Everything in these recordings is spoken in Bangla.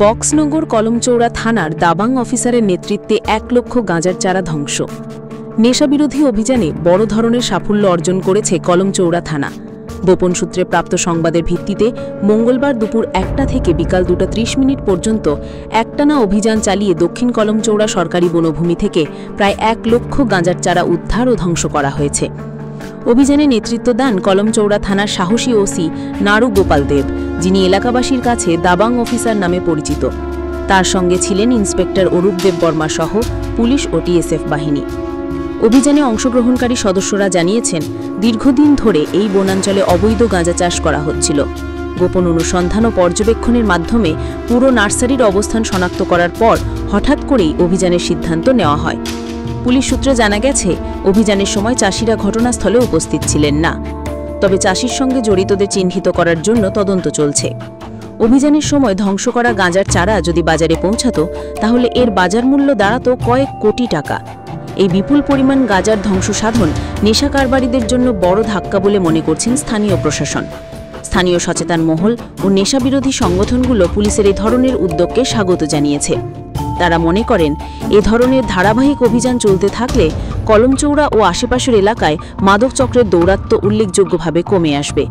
বক্সনগর কলমচৌড়া থানার দাবাং অফিসারের নেতৃত্বে 1 লক্ষ গাঁজার চারা ধ্বংস। নেশাবিরোধী অভিযানে বড় ধরনের সাফল্য অর্জন করেছে কলমচৌড়া থানা। গোপন সূত্রে প্রাপ্ত সংবাদের ভিত্তিতে মঙ্গলবার দুপুর 1টা থেকে বিকাল 2:30 মিনিট পর্যন্ত একটানা অভিযান চালিয়ে দক্ষিণ কলমচৌড়া সরকারি বনভূমি থেকে প্রায় 1 লক্ষ গাঁজার চারা উদ্ধার ও ধ্বংস করা হয়েছে। অভিযানে নেতৃত্ব দেন কলমচৌড়া থানার সাহসী ওসি নাড়ু গোপাল দেব, যিনি এলাকাবাসীর কাছে দাবাং অফিসার নামে পরিচিত। তার সঙ্গে ছিলেন ইন্সপেক্টর অরূপ দেব বর্মা সহ পুলিশ ও টিএসএফ বাহিনী। অভিযানে অংশগ্রহণকারী সদস্যরা জানিয়েছেন, দীর্ঘদিন ধরে এই বনাঞ্চলে অবৈধ গাঁজা চাষ করা হচ্ছিল। গোপন অনুসন্ধান ও পর্যবেক্ষণের মাধ্যমে পুরো নার্সারির অবস্থান শনাক্ত করার পর হঠাৎ করেই অভিযানের সিদ্ধান্ত নেওয়া হয়। পুলিশ সূত্রে জানা গেছে, অভিযানের সময় চাষিরা ঘটনাস্থলে উপস্থিত ছিলেন না, তবে চাষির সঙ্গে জড়িতদের চিহ্নিত করার জন্য তদন্ত চলছে। অভিযানের সময় ধ্বংস করা গাঁজার চারা যদি বাজারে পৌঁছাত, তাহলে এর বাজার মূল্য দাঁড়াত কয়েক কোটি টাকা। এই বিপুল পরিমাণ গাঁজার ধ্বংস সাধন নেশা কারবারিদের জন্য বড় ধাক্কা বলে মনে করছেন স্থানীয় প্রশাসন। স্থানীয় সচেতন মহল ও নেশাবিরোধী সংগঠনগুলো পুলিশের এই ধরনের উদ্যোগকে স্বাগত জানিয়েছে। তারা মনে করেন, এ ধরনের ধারাবাহিক অভিযান চলতে থাকলে কলমচৌড়া ও আশেপাশের এলাকায় মাদক চক্রের দৌরাত্ম্য উল্লেখযোগ্যভাবে কমে আসবে।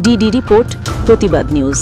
ডিডি রিপোর্ট, প্রতিবাদ নিউজ।